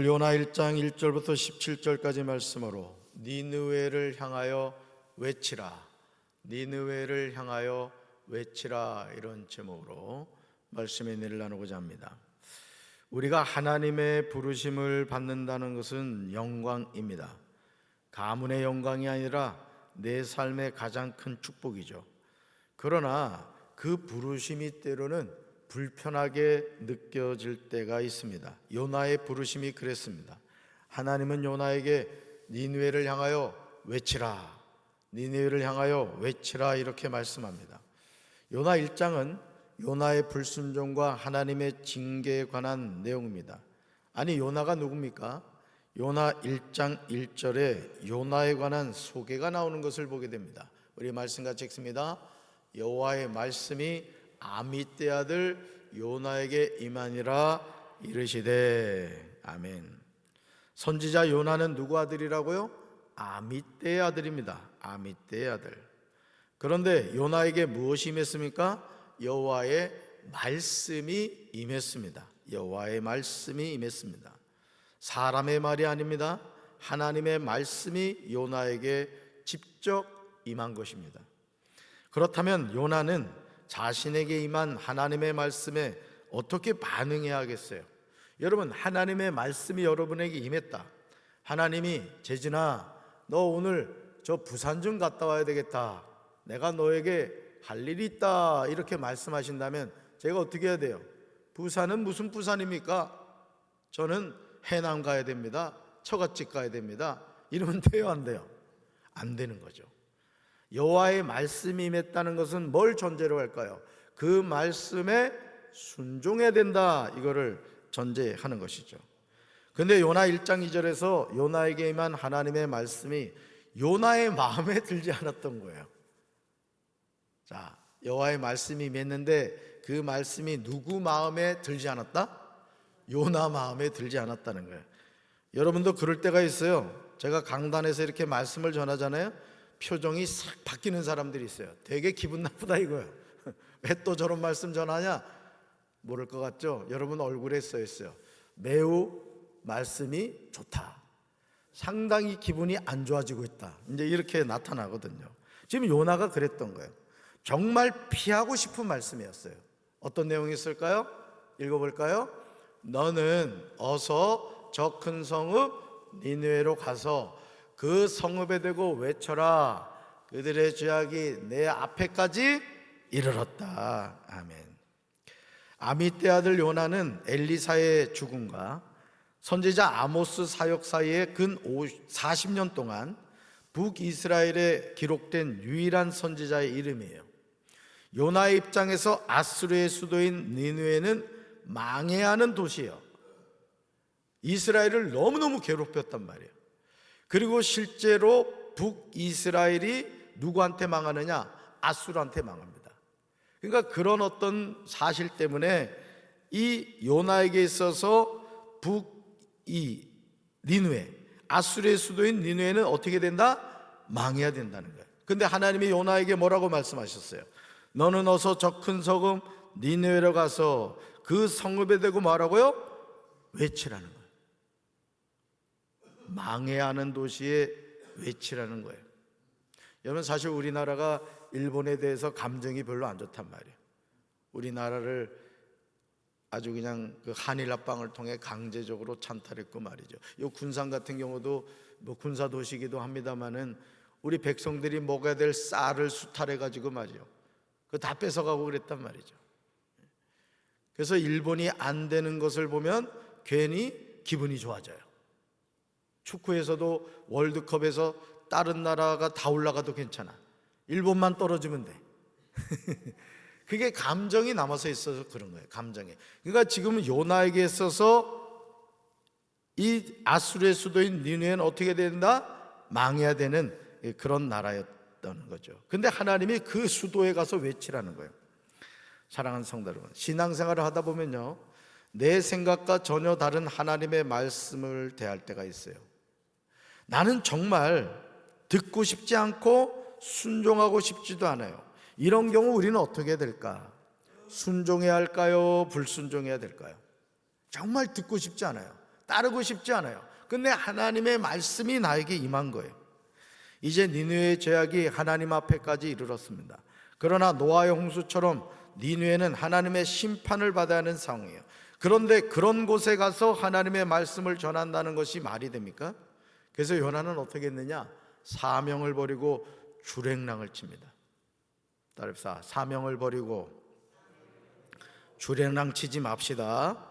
요나 1장 1절부터 17절까지 말씀으로 니느웨를 향하여 외치라, 니느웨를 향하여 외치라, 이런 제목으로 말씀의 은혜를 나누고자 합니다. 우리가 하나님의 부르심을 받는다는 것은 영광입니다. 가문의 영광이 아니라 내 삶의 가장 큰 축복이죠. 그러나 그 부르심이 때로는 불편하게 느껴질 때가 있습니다. 요나의 부르심이 그랬습니다. 하나님은 요나에게 니느웨를 향하여 외치라, 니느웨를 향하여 외치라, 이렇게 말씀합니다. 요나 1장은 요나의 불순종과 하나님의 징계에 관한 내용입니다. 아니, 요나가 누굽니까? 요나 1장 1절에 요나에 관한 소개가 나오는 것을 보게 됩니다. 우리 말씀 같이 읽습니다. 여호와의 말씀이 아미떼 아들 요나에게 임하니라 이르시되. 아멘. 선지자 요나는 누구 아들이라고요? 아미떼의 아들입니다. 아미떼의 아들. 그런데 요나에게 무엇이 임했습니까? 여호와의 말씀이 임했습니다. 여호와의 말씀이 임했습니다. 사람의 말이 아닙니다. 하나님의 말씀이 요나에게 직접 임한 것입니다. 그렇다면 요나는 자신에게 임한 하나님의 말씀에 어떻게 반응해야 하겠어요? 여러분, 하나님의 말씀이 여러분에게 임했다. 하나님이 재진아, 너 오늘 저 부산 좀 갔다 와야 되겠다, 내가 너에게 할 일이 있다, 이렇게 말씀하신다면 제가 어떻게 해야 돼요? 부산은 무슨 부산입니까? 저는 해남 가야 됩니다, 처갓집 가야 됩니다, 이러면 돼요, 안 돼요? 안 되는 거죠. 여호와의 말씀이 임했다는 것은 뭘 전제로 할까요? 그 말씀에 순종해야 된다, 이거를 전제하는 것이죠. 근데 요나 1장 2절에서 요나에게 임한 하나님의 말씀이 요나의 마음에 들지 않았던 거예요. 자, 여호와의 말씀이 임했는데 그 말씀이 누구 마음에 들지 않았다? 요나 마음에 들지 않았다는 거예요. 여러분도 그럴 때가 있어요. 제가 강단에서 이렇게 말씀을 전하잖아요. 표정이 싹 바뀌는 사람들이 있어요. 되게 기분 나쁘다 이거예요. 왜 또 저런 말씀 전하냐? 모를 것 같죠? 여러분 얼굴에 써 있어요. 매우 말씀이 좋다, 상당히 기분이 안 좋아지고 있다, 이제 이렇게 나타나거든요. 지금 요나가 그랬던 거예요. 정말 피하고 싶은 말씀이었어요. 어떤 내용이 있을까요? 읽어볼까요? 너는 어서 저 큰 성읍 니느웨로 가서 그 성읍에 대고 외쳐라, 그들의 죄악이 내 앞에까지 이르렀다. 아멘. 아미떼 아들 요나는 엘리사의 죽음과 선지자 아모스 사역 사이에 근 40년 동안 북이스라엘에 기록된 유일한 선지자의 이름이에요. 요나의 입장에서 아수르의 수도인 니느웨는 망해야 하는 도시예요. 이스라엘을 너무너무 괴롭혔단 말이에요. 그리고 실제로 북이스라엘이 누구한테 망하느냐? 아수르한테 망합니다. 그러니까 그런 어떤 사실 때문에 이 요나에게 있어서 니느웨, 아수르의 수도인 니느웨는 어떻게 된다? 망해야 된다는 거예요. 근데 하나님이 요나에게 뭐라고 말씀하셨어요? 너는 어서 저 큰 성읍 니느웨로 가서 그 성읍에 대고 뭐라고요? 외치라는 거예요. 망해야 하는 도시에 외치라는 거예요. 여러분, 사실 우리나라가 일본에 대해서 감정이 별로 안 좋단 말이에요. 우리나라를 아주 그냥 그 한일 합방을 통해 강제적으로 찬탈했고 말이죠. 이 군산 같은 경우도 뭐 군사 도시이기도 합니다만은 우리 백성들이 먹어야 될 쌀을 수탈해 가지고 말이죠, 그거 다 뺏어가고 그랬단 말이죠. 그래서 일본이 안 되는 것을 보면 괜히 기분이 좋아져요. 축구에서도 월드컵에서 다른 나라가 다 올라가도 괜찮아, 일본만 떨어지면 돼. 그게 감정이 남아서 있어서 그런 거예요. 감정이. 그러니까 지금 요나에게 있어서 이 아수르의 수도인 니느웨는 어떻게 된다? 망해야 되는 그런 나라였던 거죠. 근데 하나님이 그 수도에 가서 외치라는 거예요. 사랑하는 성도 여러분, 신앙생활을 하다 보면요, 내 생각과 전혀 다른 하나님의 말씀을 대할 때가 있어요. 나는 정말 듣고 싶지 않고 순종하고 싶지도 않아요. 이런 경우 우리는 어떻게 해야 될까? 순종해야 할까요? 불순종해야 될까요? 정말 듣고 싶지 않아요. 따르고 싶지 않아요. 근데 하나님의 말씀이 나에게 임한 거예요. 이제 니느웨의 죄악이 하나님 앞에까지 이르렀습니다. 그러나 노아의 홍수처럼 니느웨는 하나님의 심판을 받아야 하는 상황이에요. 그런데 그런 곳에 가서 하나님의 말씀을 전한다는 것이 말이 됩니까? 그래서 요나는 어떻게 했느냐? 사명을 버리고 주랭랑을 칩니다. 따릅시다. 사명을 버리고 주랭랑 치지 맙시다.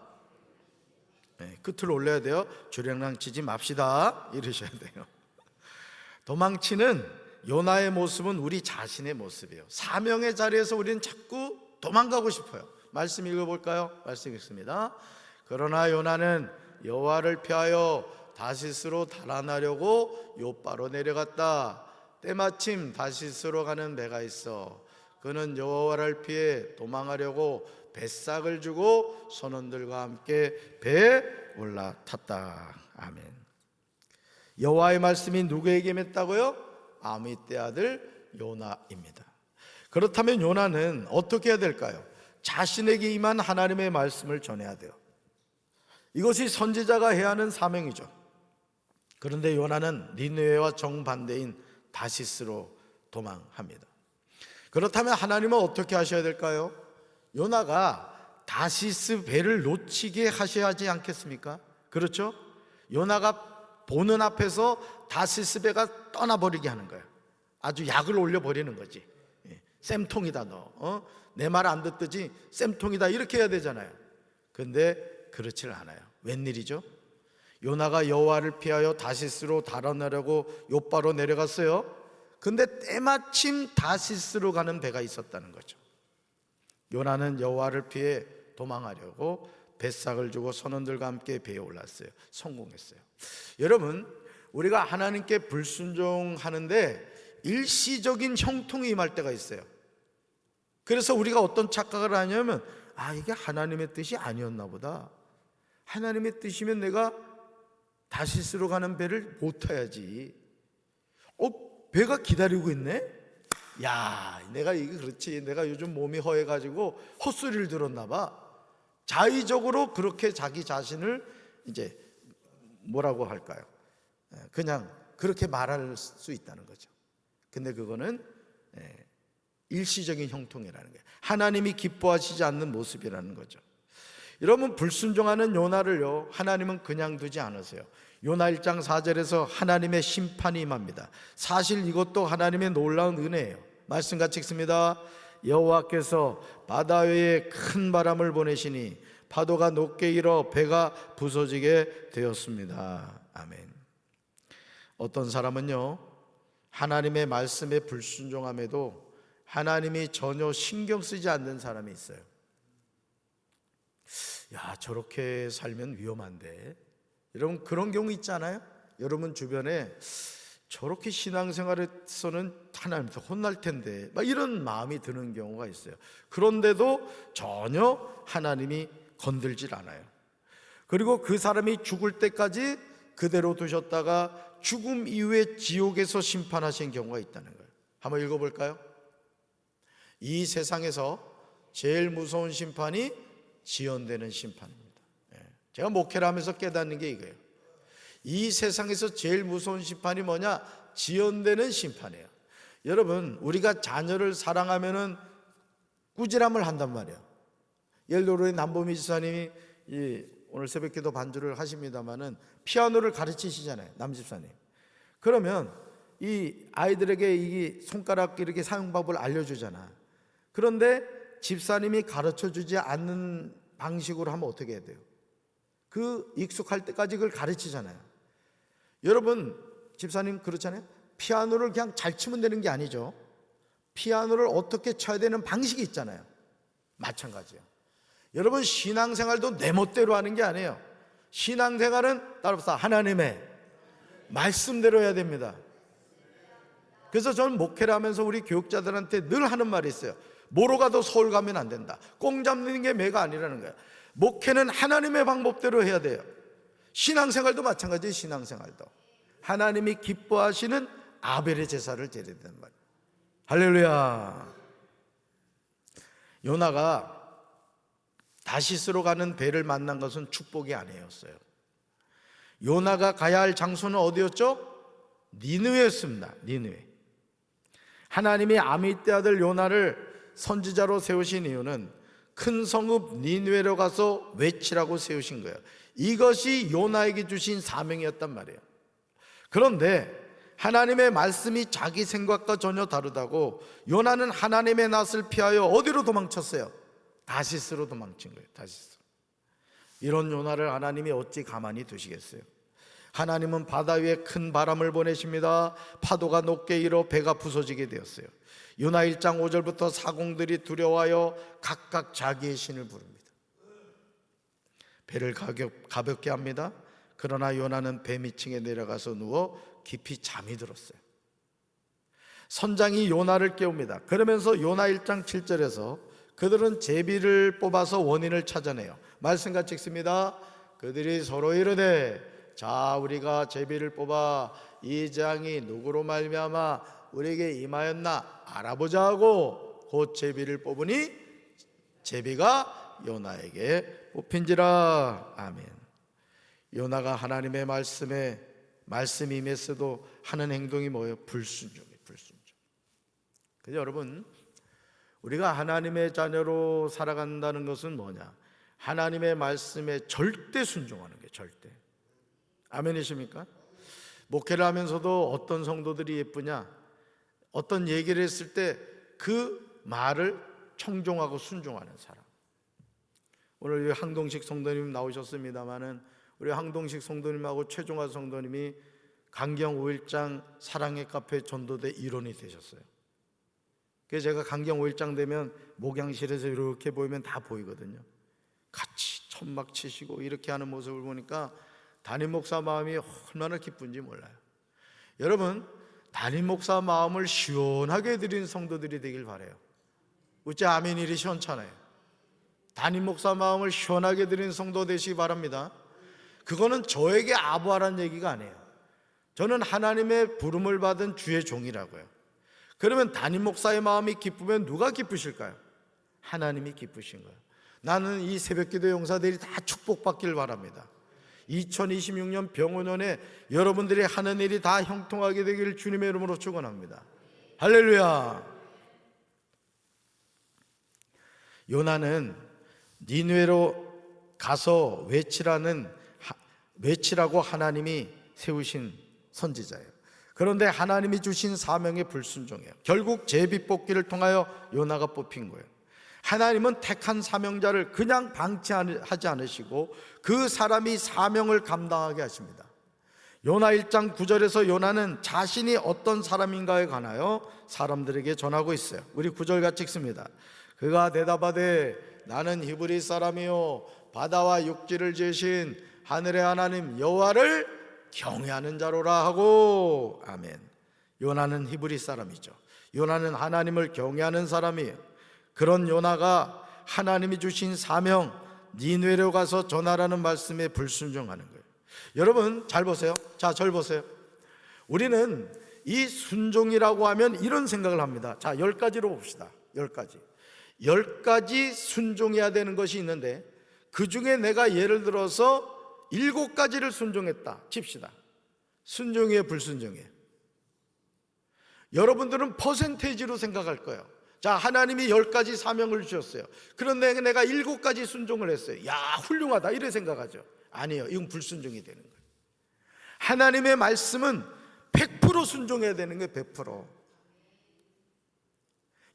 네, 끝을 올려야 돼요. 주랭랑 치지 맙시다 이러셔야 돼요. 도망치는 요나의 모습은 우리 자신의 모습이에요. 사명의 자리에서 우리는 자꾸 도망가고 싶어요. 말씀 읽어볼까요? 말씀 읽습니다. 그러나 요나는 여호와를 피하여 다시스로 달아나려고 요바로 내려갔다. 때마침 다시스로 가는 배가 있어 그는 여호와를 피해 도망하려고 뱃삭을 주고 선원들과 함께 배에 올라탔다. 아멘. 여호와의 말씀이 누구에게 임했다고요? 아미떼 아들 요나입니다. 그렇다면 요나는 어떻게 해야 될까요? 자신에게 임한 하나님의 말씀을 전해야 돼요. 이것이 선지자가 해야 하는 사명이죠. 그런데 요나는 니느웨와 정반대인 다시스로 도망합니다. 그렇다면 하나님은 어떻게 하셔야 될까요? 요나가 다시스 배를 놓치게 하셔야 하지 않겠습니까? 그렇죠? 요나가 보는 앞에서 다시스 배가 떠나버리게 하는 거예요. 아주 약을 올려버리는 거지. 쌤통이다 너. 내 말 안 듣듯이 쌤통이다 이렇게 해야 되잖아요. 근데 그렇지는 않아요. 웬일이죠? 요나가 여호와를 피하여 다시스로 달아나려고 요바로 내려갔어요. 근데 때마침 다시스로 가는 배가 있었다는 거죠. 요나는 여호와를 피해 도망하려고 뱃삭을 주고 선원들과 함께 배에 올랐어요. 성공했어요. 여러분, 우리가 하나님께 불순종하는데 일시적인 형통이 임할 때가 있어요. 그래서 우리가 어떤 착각을 하냐면 이게 하나님의 뜻이 아니었나 보다. 하나님의 뜻이면 내가 다시스로 가는 배를 못 타야지. 배가 기다리고 있네? 야, 내가 이게 그렇지. 내가 요즘 몸이 허해가지고 헛소리를 들었나 봐. 자의적으로 그렇게 자기 자신을 이제 뭐라고 할까요? 그냥 그렇게 말할 수 있다는 거죠. 근데 그거는 일시적인 형통이라는 거예요. 하나님이 기뻐하시지 않는 모습이라는 거죠. 여러분, 불순종하는 요나를요, 하나님은 그냥 두지 않으세요. 요나 1장 4절에서 하나님의 심판이 임합니다. 사실 이것도 하나님의 놀라운 은혜예요. 말씀 같이 읽습니다. 여호와께서 바다 위에 큰 바람을 보내시니 파도가 높게 일어 배가 부서지게 되었습니다. 아멘. 어떤 사람은요, 하나님의 말씀에 불순종함에도 하나님이 전혀 신경 쓰지 않는 사람이 있어요. 야, 저렇게 살면 위험한데. 여러분, 그런 경우 있잖아요. 여러분 주변에 저렇게 신앙생활에서는 하나님한테 혼날 텐데 막 이런 마음이 드는 경우가 있어요. 그런데도 전혀 하나님이 건들질 않아요. 그리고 그 사람이 죽을 때까지 그대로 두셨다가 죽음 이후에 지옥에서 심판하신 경우가 있다는 거예요. 한번 읽어볼까요? 이 세상에서 제일 무서운 심판이 지연되는 심판입니다. 제가 목회를 하면서 깨닫는 게 이거예요. 이 세상에서 제일 무서운 심판이 뭐냐? 지연되는 심판이에요. 여러분, 우리가 자녀를 사랑하면은 꾸지람을 한단 말이에요. 예를 들어 우리 남보미 집사님이 오늘 새벽기도 반주를 하십니다마는 피아노를 가르치시잖아요, 남 집사님. 그러면 이 아이들에게 이 손가락 이렇게 사용법을 알려주잖아. 그런데 집사님이 가르쳐주지 않는 방식으로 하면 어떻게 해야 돼요? 그 익숙할 때까지 그걸 가르치잖아요. 여러분, 집사님 그렇잖아요. 피아노를 그냥 잘 치면 되는 게 아니죠. 피아노를 어떻게 쳐야 되는 방식이 있잖아요. 마찬가지예요. 여러분, 신앙생활도 내 멋대로 하는 게 아니에요. 신앙생활은 따라서 하나님의 말씀대로 해야 됩니다. 그래서 저는 목회를 하면서 우리 교육자들한테 늘 하는 말이 있어요. 뭐로 가도 서울 가면 안 된다. 꽁 잡는 게 매가 아니라는 거예요. 목회는 하나님의 방법대로 해야 돼요. 신앙생활도 마찬가지예요. 신앙생활도 하나님이 기뻐하시는 아벨의 제사를 드려야 된단 말이에요. 할렐루야. 요나가 다시스로 가는 배를 만난 것은 축복이 아니었어요. 요나가 가야 할 장소는 어디였죠? 니느웨였습니다. 니느웨. 하나님이 아미떼 아들 요나를 선지자로 세우신 이유는 큰 성읍 니느웨로 가서 외치라고 세우신 거예요. 이것이 요나에게 주신 사명이었단 말이에요. 그런데 하나님의 말씀이 자기 생각과 전혀 다르다고 요나는 하나님의 낯을 피하여 어디로 도망쳤어요? 다시스로 도망친 거예요. 다시스. 이런 요나를 하나님이 어찌 가만히 두시겠어요? 하나님은 바다 위에 큰 바람을 보내십니다. 파도가 높게 일어 배가 부서지게 되었어요. 요나 1장 5절부터 사공들이 두려워하여 각각 자기의 신을 부릅니다. 배를 가볍게 합니다. 그러나 요나는 배 밑층에 내려가서 누워 깊이 잠이 들었어요. 선장이 요나를 깨웁니다. 그러면서 요나 1장 7절에서 그들은 제비를 뽑아서 원인을 찾아내요. 말씀 같이 읽습니다. 그들이 서로 이르되 자 우리가 제비를 뽑아 이 재앙이 누구로 말미암아 우리에게 임하였나 알아보자 하고 곧 제비를 뽑으니 제비가 요나에게 뽑힌지라. 아멘. 요나가 하나님의 말씀이 임했어도 하는 행동이 뭐예요? 불순종이에요. 불순종. 그래서 여러분, 우리가 하나님의 자녀로 살아간다는 것은 뭐냐? 하나님의 말씀에 절대 순종하는 게 절대. 아멘이십니까? 목회를 하면서도 어떤 성도들이 예쁘냐? 어떤 얘기를 했을 때 그 말을 청종하고 순종하는 사람. 오늘 항동식 성도님 나오셨습니다마는 우리 항동식 성도님하고 최종화 성도님이 강경 5일장 사랑의 카페 전도대 일원이 되셨어요. 그래서 제가 강경 5일장 되면 목양실에서 이렇게 보이면 다 보이거든요. 같이 천막 치시고 이렇게 하는 모습을 보니까 담임 목사 마음이 얼마나 기쁜지 몰라요. 여러분, 담임 목사 마음을 시원하게 해드리는 성도들이 되길 바라요. 어째 아멘 일이 시원찮아요. 담임 목사 마음을 시원하게 해드리는 성도 되시기 바랍니다. 그거는 저에게 아부하라는 얘기가 아니에요. 저는 하나님의 부름을 받은 주의 종이라고요. 그러면 담임 목사의 마음이 기쁘면 누가 기쁘실까요? 하나님이 기쁘신 거예요. 나는 이 새벽기도 용사들이 다 축복받길 바랍니다. 2026년 병원년에 여러분들이 하는 일이 다 형통하게 되기를 주님의 이름으로 축원합니다. 할렐루야. 요나는 니느웨로 가서 외치라고 하나님이 세우신 선지자예요. 그런데 하나님이 주신 사명에 불순종해요. 결국 제비 뽑기를 통하여 요나가 뽑힌 거예요. 하나님은 택한 사명자를 그냥 방치하지 않으시고 그 사람이 사명을 감당하게 하십니다. 요나 1장 9절에서 요나는 자신이 어떤 사람인가에 관하여 사람들에게 전하고 있어요. 우리 9절 같이 읽습니다. 그가 대답하되 나는 히브리 사람이요 바다와 육지를 지으신 하늘의 하나님 여호와를 경외하는 자로라 하고. 아멘. 요나는 히브리 사람이죠. 요나는 하나님을 경외하는 사람이에요. 그런 요나가 하나님이 주신 사명 니느웨로 가서 전하라는 말씀에 불순종하는 거예요. 여러분 잘 보세요. 자, 절 보세요. 우리는 이 순종이라고 하면 이런 생각을 합니다. 자, 10가지로 봅시다. 10가지 순종해야 되는 것이 있는데 그 중에 내가 예를 들어서 7가지를 순종했다 칩시다. 순종이에요, 불순종이에요? 여러분들은 퍼센테이지로 생각할 거예요. 자, 하나님이 10가지 사명을 주셨어요. 그런데 내가 7가지 순종을 했어요. 야, 훌륭하다 이래 생각하죠. 아니에요. 이건 불순종이 되는 거예요. 하나님의 말씀은 100% 순종해야 되는 거예요. 100%.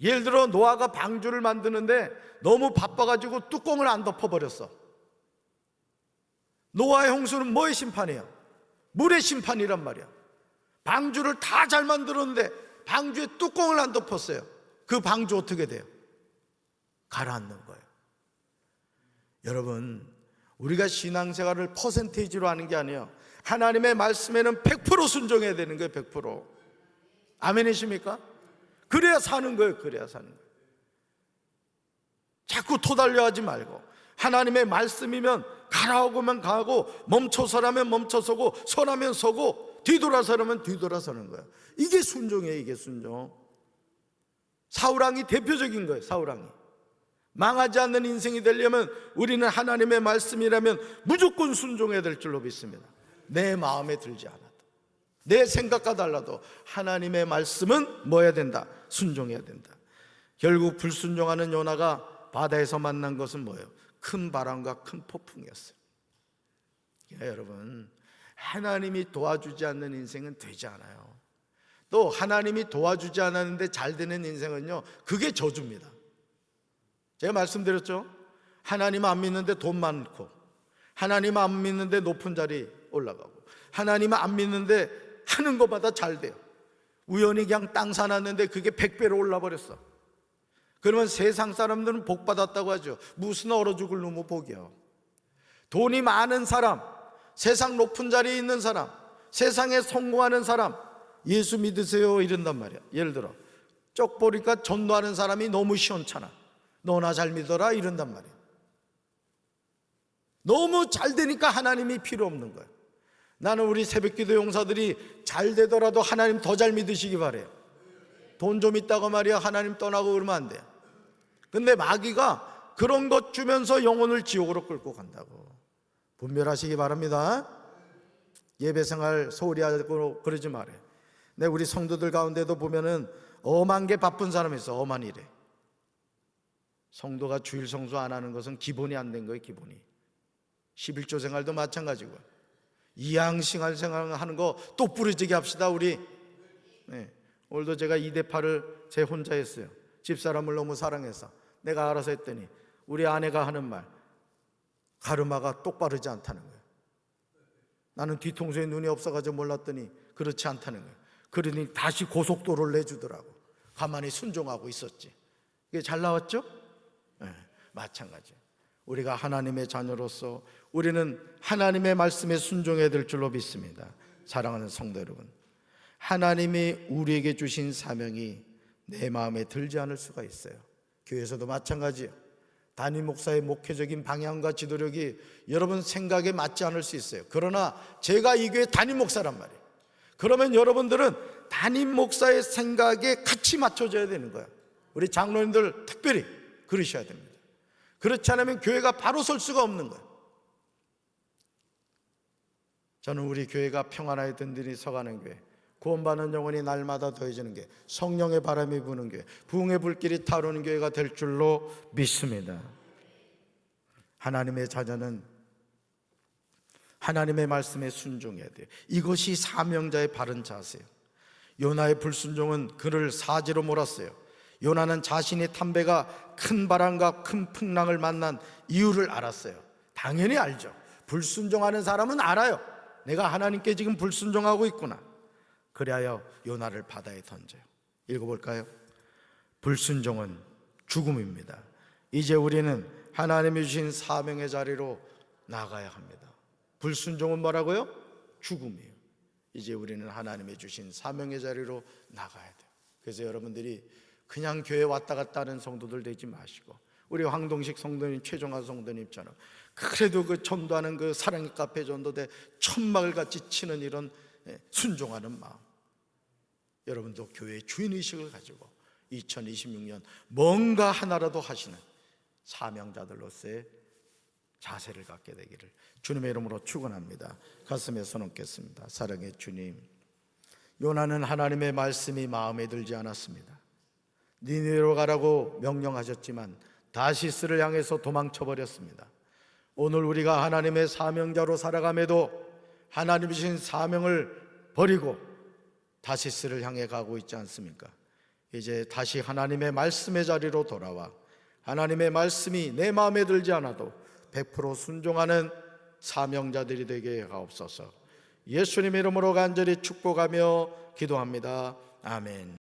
예를 들어 노아가 방주를 만드는데 너무 바빠가지고 뚜껑을 안 덮어버렸어. 노아의 홍수는 뭐의 심판이에요? 물의 심판이란 말이야. 방주를 다 잘 만들었는데 방주에 뚜껑을 안 덮었어요. 그 방주 어떻게 돼요? 가라앉는 거예요. 여러분, 우리가 신앙생활을 퍼센테이지로 하는 게 아니에요. 하나님의 말씀에는 100% 순종해야 되는 거예요. 100%. 아멘이십니까? 그래야 사는 거예요. 그래야 사는 거예요. 자꾸 토달려 하지 말고 하나님의 말씀이면 가라오고면 가고 멈춰서라면 멈춰서고 서라면 서고 뒤돌아서라면 뒤돌아서는 거예요. 이게 순종이에요. 이게 순종. 사울왕이 대표적인 거예요. 사울왕이 망하지 않는 인생이 되려면 우리는 하나님의 말씀이라면 무조건 순종해야 될 줄로 믿습니다. 내 마음에 들지 않아도, 내 생각과 달라도 하나님의 말씀은 뭐 해야 된다? 순종해야 된다. 결국 불순종하는 요나가 바다에서 만난 것은 뭐예요? 큰 바람과 큰 폭풍이었어요. 여러분, 하나님이 도와주지 않는 인생은 되지 않아요. 또 하나님이 도와주지 않았는데 잘 되는 인생은요, 그게 저주입니다. 제가 말씀드렸죠? 하나님 안 믿는데 돈 많고, 하나님 안 믿는데 높은 자리 올라가고, 하나님 안 믿는데 하는 것마다 잘 돼요. 우연히 그냥 땅 사놨는데 그게 100배로 올라버렸어. 그러면 세상 사람들은 복 받았다고 하죠. 무슨 얼어 죽을 놈의 복이야. 돈이 많은 사람, 세상 높은 자리에 있는 사람, 세상에 성공하는 사람, 예수 믿으세요 이런단 말이야. 예를 들어 쪽 보니까 전도하는 사람이 너무 시원찮아. 너나 잘 믿어라 이런단 말이야. 너무 잘 되니까 하나님이 필요 없는 거야. 나는 우리 새벽기도 용사들이 잘 되더라도 하나님 더 잘 믿으시기 바래요. 돈 좀 있다고 말이야 하나님 떠나고 그러면 안 돼요. 근데 마귀가 그런 것 주면서 영혼을 지옥으로 끌고 간다고. 분별하시기 바랍니다. 예배생활 소홀히 하고 그러지 말아요. 네, 우리 성도들 가운데도 보면은 엄한 게 바쁜 사람이 있어. 엄한 일에. 성도가 주일 성수 안 하는 것은 기본이 안 된 거예요. 기본이. 11조 생활도 마찬가지고, 이양싱할 생활하는 거 똑부러지게 합시다 우리. 네, 오늘도 제가 2대8을 제 혼자 했어요. 집사람을 너무 사랑해서 내가 알아서 했더니 우리 아내가 하는 말, 가르마가 똑바르지 않다는 거예요. 나는 뒤통수에 눈이 없어가지고 몰랐더니 그렇지 않다는 거예요. 그러니 다시 고속도로를 내주더라고. 가만히 순종하고 있었지. 이게 잘 나왔죠? 네, 마찬가지예요. 우리가 하나님의 자녀로서 우리는 하나님의 말씀에 순종해야 될 줄로 믿습니다. 사랑하는 성도 여러분, 하나님이 우리에게 주신 사명이 내 마음에 들지 않을 수가 있어요. 교회에서도 마찬가지예요. 담임 목사의 목회적인 방향과 지도력이 여러분 생각에 맞지 않을 수 있어요. 그러나 제가 이 교회 담임 목사란 말이에요. 그러면 여러분들은 담임 목사의 생각에 같이 맞춰져야 되는 거예요. 우리 장로님들 특별히 그러셔야 됩니다. 그렇지 않으면 교회가 바로 설 수가 없는 거예요. 저는 우리 교회가 평안하여 든든히 서가는 교회, 구원받는 영혼이 날마다 더해지는 교회, 성령의 바람이 부는 교회, 부흥의 불길이 타오르는 교회가 될 줄로 믿습니다. 하나님의 자녀는 하나님의 말씀에 순종해야 돼요. 이것이 사명자의 바른 자세예요. 요나의 불순종은 그를 사지로 몰았어요. 요나는 자신의 탐배가 큰 바람과 큰 풍랑을 만난 이유를 알았어요. 당연히 알죠. 불순종하는 사람은 알아요. 내가 하나님께 지금 불순종하고 있구나. 그리하여 요나를 바다에 던져요. 읽어볼까요? 불순종은 죽음입니다. 이제 우리는 하나님이 주신 사명의 자리로 나가야 합니다. 불순종은 뭐라고요? 죽음이에요. 이제 우리는 하나님이 주신 사명의 자리로 나가야 돼요. 그래서 여러분들이 그냥 교회 왔다 갔다 하는 성도들 되지 마시고, 우리 황동식 성도님, 최종화 성도님처럼 그래도 그 전도하는 그 사랑의 카페 전도대 천막을 같이 치는 이런 순종하는 마음, 여러분도 교회의 주인의식을 가지고 2026년 뭔가 하나라도 하시는 사명자들로서의 자세를 갖게 되기를 주님의 이름으로 축원합니다. 가슴에 손 얹겠습니다. 사랑의 주님, 요나는 하나님의 말씀이 마음에 들지 않았습니다. 니느웨로 가라고 명령하셨지만 다시스를 향해서 도망쳐버렸습니다. 오늘 우리가 하나님의 사명자로 살아감에도 하나님이 주신 사명을 버리고 다시스를 향해 가고 있지 않습니까? 이제 다시 하나님의 말씀의 자리로 돌아와 하나님의 말씀이 내 마음에 들지 않아도 100% 순종하는 사명자들이 되게 하옵소서. 예수님의 이름으로 간절히 축복하며 기도합니다. 아멘.